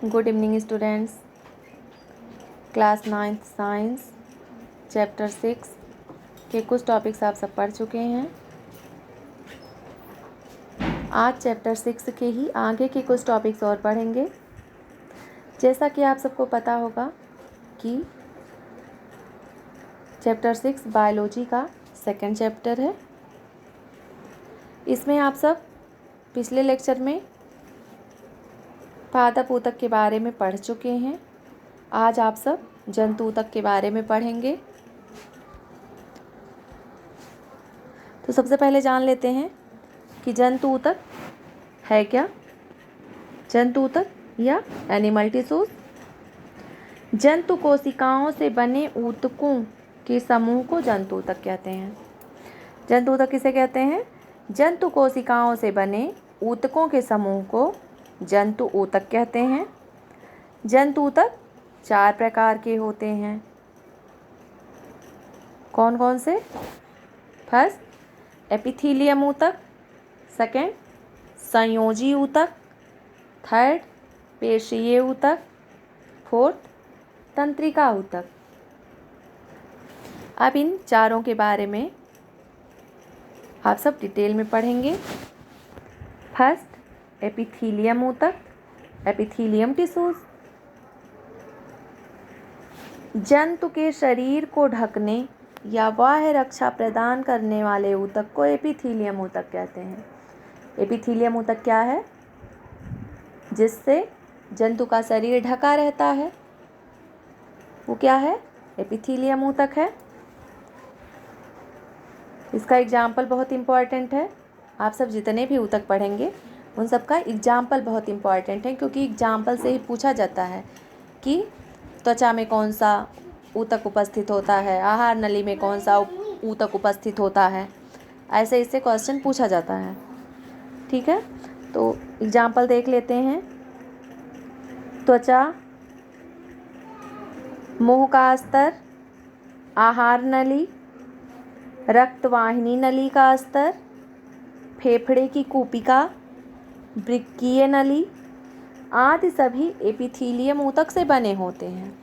Good evening students. Class 9th science chapter 6 के कुछ topics आप सब पढ़ चुके हैं। आज चैप्टर 6 के ही आगे के कुछ टॉपिक्स और पढ़ेंगे। जैसा कि आप सबको पता होगा कि चैप्टर 6 बायोलॉजी का सेकंड चैप्टर है। इसमें आप सब पिछले लेक्चर में पादप ऊतक के बारे में पढ़ चुके हैं। आज आप सब जंतु ऊतक के बारे में पढ़ेंगे। तो सबसे पहले जान लेते हैं कि जंतु ऊतक है क्या। जंतु ऊतक या एनिमल टिश्यूज जंतु कोशिकाओं से बने ऊतकों के समूह को जंतु ऊतक कहते हैं। जंतु ऊतक किसे कहते हैं? जंतु कोशिकाओं से बने ऊतकों के समूह को जंतु ऊतक कहते हैं। जंतु ऊतक 4 प्रकार के होते हैं। कौन कौन से? फर्स्ट एपिथीलियम ऊतक, सेकंड संयोजी ऊतक, थर्ड पेशीय ऊतक, फोर्थ तंत्रिका ऊतक। अब इन चारों के बारे में आप सब डिटेल में पढ़ेंगे। फर्स्ट एपिथीलियम ऊतक, एपिथीलियम टिश्यूज जंतु के शरीर को ढकने या बाह्य रक्षा प्रदान करने वाले ऊतक को एपिथीलियम ऊतक कहते हैं। एपिथीलियम ऊतक क्या है? जिससे जंतु का शरीर ढका रहता है, वो क्या है? एपिथीलियम ऊतक है। इसका एग्जाम्पल बहुत इम्पॉर्टेंट है। आप सब जितने भी ऊतक पढ़ेंगे उन सब का एग्जाम्पल बहुत इम्पॉर्टेंट है, क्योंकि एग्जाम्पल से ही पूछा जाता है कि त्वचा में कौन सा ऊतक उपस्थित होता है, आहार नली में कौन सा ऊतक उपस्थित होता है। ऐसे इससे क्वेश्चन पूछा जाता है। ठीक है, तो एग्जाम्पल देख लेते हैं। त्वचा, मुंह का स्तर, आहार नली, रक्तवाहिनी नली का स्तर, फेफड़े की कूपिका, वृक्कीय नली आदि सभी एपिथीलियम ऊतक से बने होते हैं।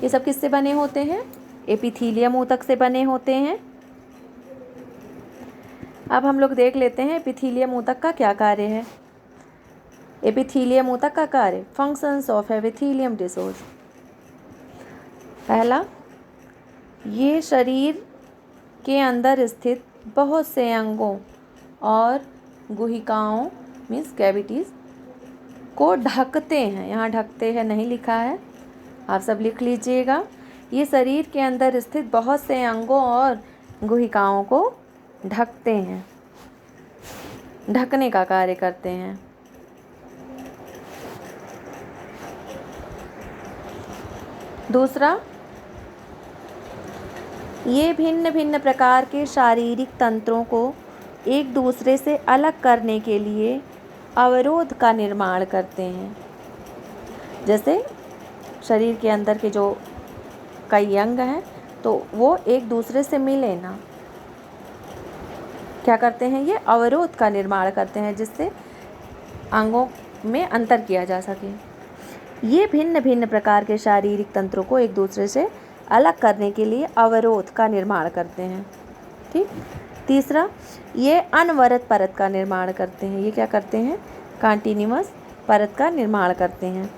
ये सब किससे बने होते हैं? एपिथीलियम ऊतक से बने होते हैं। अब हम लोग देख लेते हैं एपिथीलियम ऊतक का क्या कार्य है। एपिथीलियम ऊतक का कार्य, फंक्शंस ऑफ एपिथीलियम टिश्यूज। पहला, ये शरीर के अंदर स्थित बहुत से अंगों और गुहिकाओं मीन्स कैविटीज़ को ढकते हैं। यहाँ ढकते हैं नहीं लिखा है, आप सब लिख लीजिएगा। ये शरीर के अंदर स्थित बहुत से अंगों और गुहिकाओं को ढकते हैं, ढकने का कार्य करते हैं। दूसरा, ये भिन्न भिन्न प्रकार के शारीरिक तंत्रों को एक दूसरे से अलग करने के लिए अवरोध का निर्माण करते हैं। जैसे शरीर के अंदर के जो कई अंग हैं, तो वो एक दूसरे से मिले ना, क्या करते हैं? ये अवरोध का निर्माण करते हैं, जिससे अंगों में अंतर किया जा सके। ये भिन्न भिन्न प्रकार के शारीरिक तंत्रों को एक दूसरे से अलग करने के लिए अवरोध का निर्माण करते हैं। ठीक। तीसरा, ये अनवरत परत का निर्माण करते हैं। ये क्या करते हैं? कॉन्टिन्यूअस परत का निर्माण करते हैं।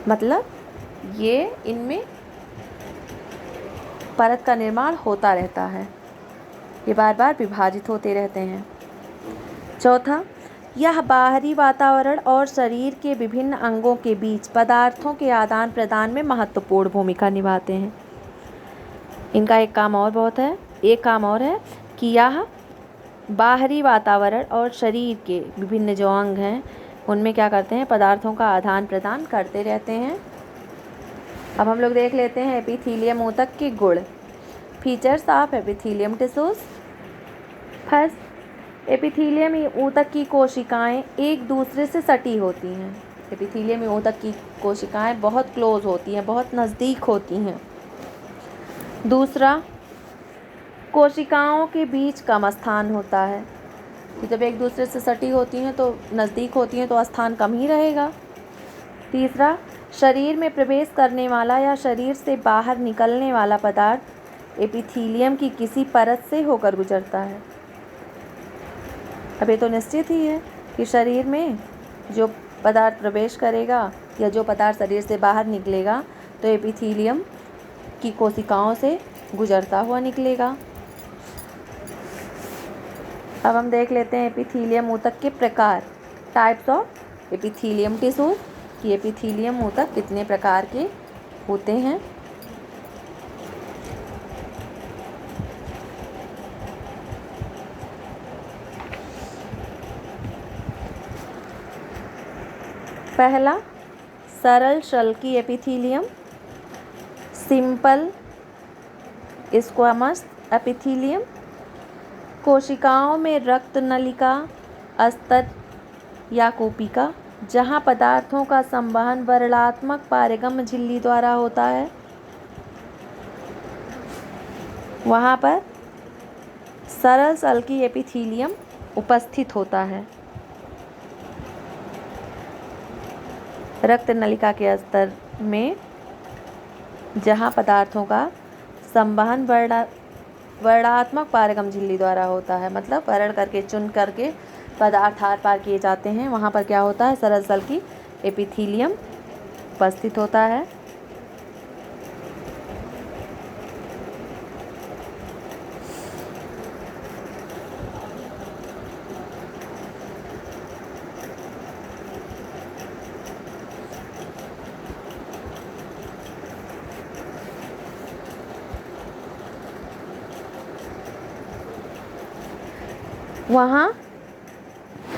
मतलब ये इनमें परत का निर्माण होता रहता है, ये बार बार विभाजित होते रहते हैं। चौथा, यह बाहरी वातावरण और शरीर के विभिन्न अंगों के बीच पदार्थों के आदान प्रदान में महत्वपूर्ण भूमिका निभाते हैं। इनका एक काम और है कि यह बाहरी वातावरण और शरीर के विभिन्न जो अंग हैं उनमें क्या करते हैं? पदार्थों का आदान प्रदान करते रहते हैं। अब हम लोग देख लेते हैं एपिथीलियम ऊतक के गुण, features of epithelium tissues. First, epithelium ऊतक की कोशिकाएं एक दूसरे से सटी होती हैं। एपिथीलियम ऊतक की कोशिकाएं बहुत क्लोज होती हैं, बहुत नज़दीक होती हैं। दूसरा, कोशिकाओं के बीच कम स्थान होता है। कि जब एक दूसरे से सटी होती हैं तो नज़दीक होती हैं तो स्थान कम ही रहेगा। तीसरा, शरीर में प्रवेश करने वाला या शरीर से बाहर निकलने वाला पदार्थ एपिथीलियम की किसी परत से होकर गुजरता है। अब ये तो निश्चित ही है कि शरीर में जो पदार्थ प्रवेश करेगा या जो पदार्थ शरीर से बाहर निकलेगा तो एपिथीलियम की कोशिकाओं से गुजरता हुआ निकलेगा। अब हम देख लेते हैं एपिथीलियम ऊतक के प्रकार, टाइप्स ऑफ एपिथीलियम टिश्यूज, कि एपिथीलियम ऊतक कितने प्रकार के होते हैं। पहला, सरल Shalki epithelium, simple squamous epithelium. कोशिकाओं में रक्त नलिका, अस्तर या कोशिका जहाँ पदार्थों का संवहन वर्णात्मक पारगम्य झिल्ली द्वारा होता है, वहाँ पर सरल शल्की एपिथीलियम उपस्थित होता है। रक्त नलिका के अस्तर में जहाँ पदार्थों का संवहन वर्णात्मक पारगम्य झिल्ली द्वारा होता है, मतलब वर्ण करके चुन करके पदार्थ आर पार किए जाते हैं, वहाँ पर क्या होता है, सरल शल्की एपिथीलियम उपस्थित होता है। वहाँ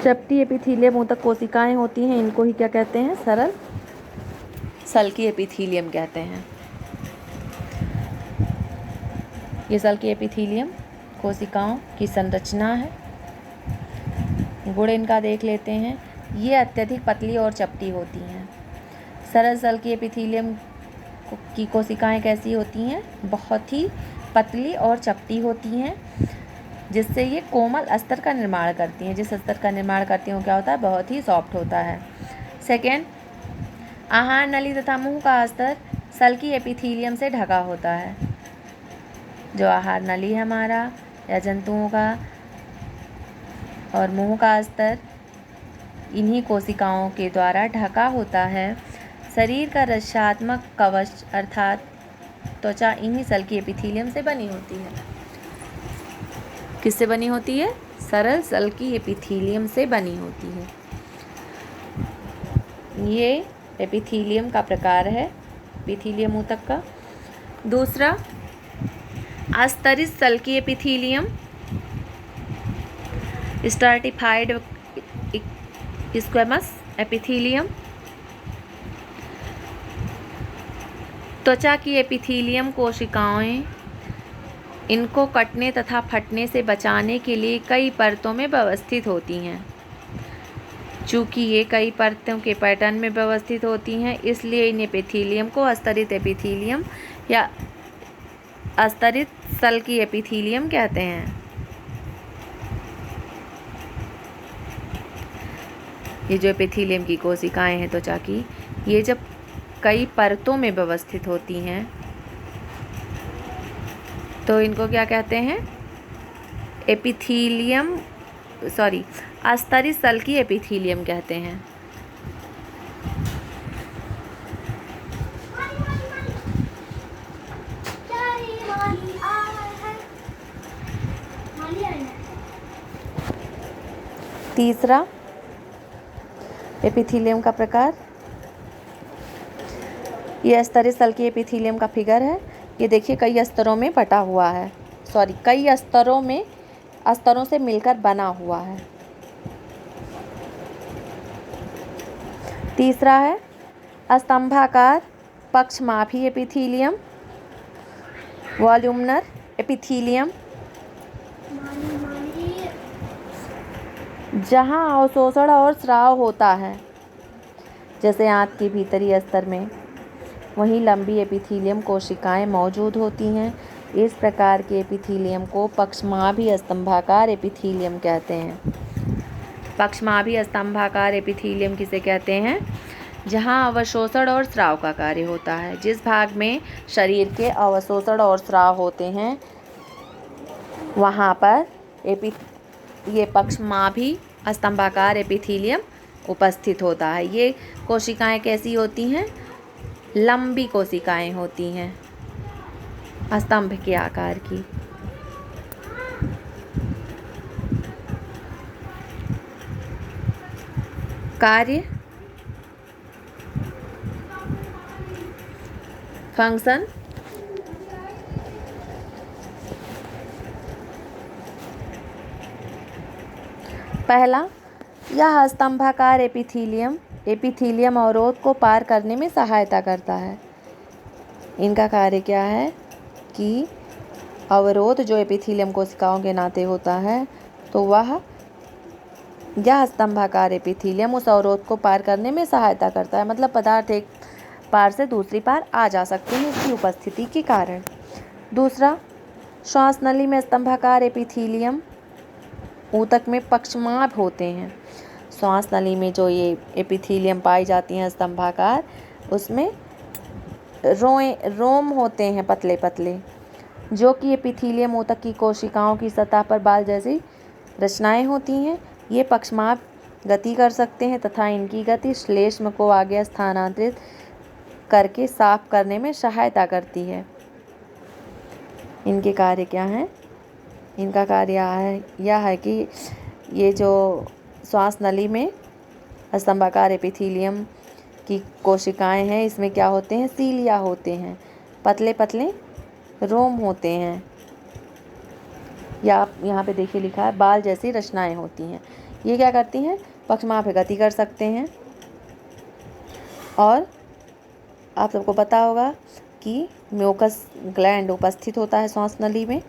चपटी एपिथीलियम ऊतक कोशिकाएं होती हैं, इनको ही क्या कहते हैं, सरल शल्की एपिथीलियम कहते हैं। ये शल्की एपिथीलियम कोशिकाओं की संरचना है। गुण इनका देख लेते हैं। ये अत्यधिक पतली और चपटी होती हैं। सरल शल्की एपिथीलियम की कोशिकाएं कैसी होती हैं, बहुत ही पतली और चपटी होती हैं, जिससे ये कोमल अस्तर का निर्माण करती हैं। जिस अस्तर का निर्माण करती हैं वो क्या होता है, बहुत ही सॉफ्ट होता है। सेकेंड, आहार नली तथा मुंह का अस्तर शल्की एपिथीलियम से ढका होता है। जो आहार नली है हमारा या जंतुओं का और मुंह का अस्तर इन्हीं कोशिकाओं के द्वारा ढका होता है। शरीर का रक्षात्मक कवच अर्थात त्वचा इन्हीं शल्की एपिथीलियम से बनी होती है। किससे बनी होती है, सरल शल्की एपिथीलियम से बनी होती है। ये एपिथीलियम का प्रकार है, एपिथीलियम ऊतक का। दूसरा, अस्तरित शल्की एपिथीलियम, स्ट्रैटिफाइड स्क्वैमस एपिथीलियम। त्वचा की एपिथीलियम कोशिकाएं इनको कटने तथा फटने से बचाने के लिए कई परतों में व्यवस्थित होती हैं। चूँकि ये कई परतों के पैटर्न में व्यवस्थित होती हैं, इसलिए इन एपिथीलियम को अस्तरित एपिथीलियम या अस्तरित शल्की एपिथीलियम कहते हैं। ये जो एपिथीलियम की कोशिकाएं हैं त्वचा की, ये जब कई परतों में व्यवस्थित होती हैं तो इनको क्या कहते हैं, अस्तरित शल्की एपिथीलियम कहते हैं। तीसरा, एपिथीलियम का प्रकार, ये अस्तरित शल्की एपिथीलियम का फिगर है। ये देखिए कई स्तरों में बटा हुआ है, कई स्तरों से मिलकर बना हुआ है। तीसरा है स्तंभाकार पक्षमापी एपिथीलियम, वॉल्यूमनर एपिथीलियम, जहाँ अवशोषण और स्राव होता है, जैसे आंत के भीतरी स्तर में, वहीं लंबी एपिथीलियम कोशिकाएं मौजूद होती हैं। इस प्रकार के एपिथीलियम को पक्षमापी स्तंभाकार एपिथीलियम कहते हैं। पक्षमाभी स्तंभाकार एपिथीलियम किसे कहते हैं? जहाँ अवशोषण और स्राव का कार्य होता है। जिस भाग में शरीर के अवशोषण और स्राव होते हैं वहाँ पर ये पक्षमाभी स्तंभाकार एपिथीलियम उपस्थित होता है। ये कोशिकाएं कैसी होती हैं? लंबी कोशिकाएं होती हैं, स्तंभ के आकार की। कार्य, फंक्शन, पहला, यह स्तंभाकार एपिथीलियम अवरोध को पार करने में सहायता करता है। इनका कार्य क्या है कि अवरोध जो एपिथीलियम कोशिकाओं के नाते होता है, तो यह स्तंभाकार एपिथीलियम उस अवरोध को पार करने में सहायता करता है। मतलब पदार्थ एक पार से दूसरी पार आ जा सकते हैं इसकी उपस्थिति के कारण। दूसरा, श्वास नली में स्तंभाकार एपिथीलियम ऊतक में पक्षमाभ होते हैं। श्वास नली में जो ये एपिथीलियम पाई जाती हैं स्तंभाकार, उसमें रोम होते हैं पतले पतले, जो कि एपिथीलियम ऊतक की कोशिकाओं की सतह पर बाल जैसी रचनाएं होती हैं। ये पक्षमाभ गति कर सकते हैं तथा इनकी गति श्लेष्म को आगे स्थानांतरित करके साफ करने में सहायता करती है। इनके कार्य क्या हैं? इनका कार्य यह है कि ये जो श्वास नली में स्तंभाकार एपिथीलियम की कोशिकाएं हैं, इसमें क्या होते हैं? सीलिया होते हैं, पतले पतले रोम होते हैं, या यहाँ पे देखिए लिखा है बाल जैसी रचनाएं होती हैं। ये क्या करती हैं? पक्षमाभ गति कर सकते हैं। और आप सबको पता होगा कि म्यूकस ग्लैंड उपस्थित होता है श्वास नली में।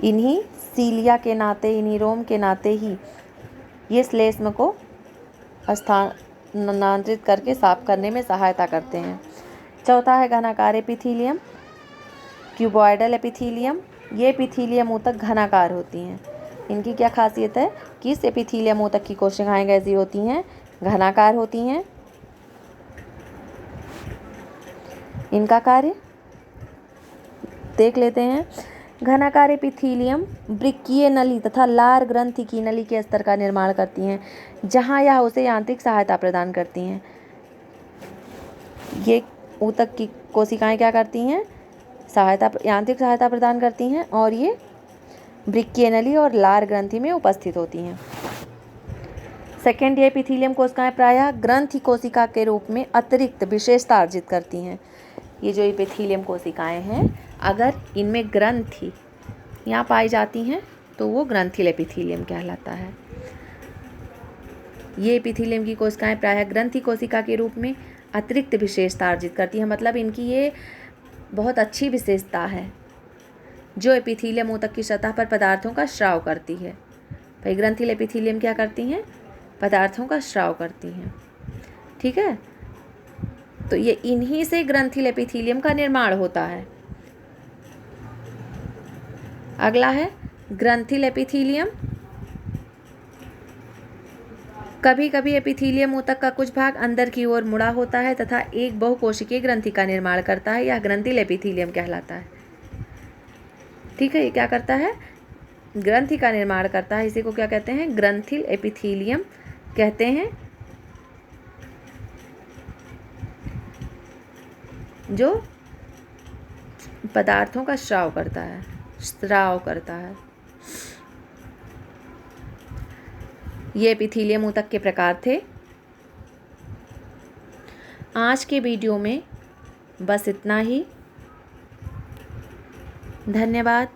इन्हीं सीलिया के नाते, इन्हीं रोम के नाते ही ये श्लेष्म को स्थानांतरित करके साफ करने में सहायता करते हैं। चौथा है घनाकार एपिथीलियम, क्यूबॉइडल एपिथीलियम। ये एपिथीलियम ऊतक घनाकार होती हैं। इनकी क्या खासियत है कि इस एपिथीलियम ऊतक की कोशिकाएं कैसी होती हैं? घनाकार होती हैं। इनका कार्य देख लेते हैं। घनाकार एपिथीलियम वृक्कीय नली तथा लार ग्रंथि की नली के स्तर का निर्माण करती हैं, जहां यह उसे यांत्रिक सहायता प्रदान करती हैं। ये ऊतक की कोशिकाएं क्या करती हैं? यांत्रिक सहायता प्रदान करती हैं, और ये वृक्कीय नली और लार ग्रंथि में उपस्थित होती हैं। सेकेंड, ये एपिथीलियम कोशिकाएं प्रायः ग्रंथि कोशिका के रूप में अतिरिक्त विशेषता अर्जित करती हैं। ये जो एपिथीलियम कोशिकाएं हैं, अगर इनमें ग्रंथि यहाँ पाई जाती हैं तो वो ग्रंथिल एपिथीलियम कहलाता है। ये एपिथीलियम की कोशिकाएं प्रायः ग्रंथि कोशिका के रूप में अतिरिक्त विशेषता अर्जित करती हैं। मतलब इनकी ये बहुत अच्छी विशेषता है जो एपिथीलियम ऊतक की सतह पर पदार्थों का स्राव करती है। भाई ग्रंथिल एपिथीलियम क्या करती हैं? पदार्थों का स्राव करती हैं। ठीक है, तो ये इन्हीं से ग्रंथिल एपिथीलियम का निर्माण होता है। अगला है ग्रंथिल एपिथीलियम। कभी कभी एपिथीलियम ऊतक का कुछ भाग अंदर की ओर मुड़ा होता है तथा एक बहुकोशिकीय ग्रंथि का निर्माण करता है। यह ग्रंथिल एपिथीलियम कहलाता है। ठीक है, ये क्या करता है? ग्रंथि का निर्माण करता है। इसी को क्या कहते हैं? ग्रंथिल एपिथीलियम कहते हैं, जो पदार्थों का स्राव करता है। ये एपिथीलियम ऊतक के प्रकार थे। आज के वीडियो में बस इतना ही। धन्यवाद।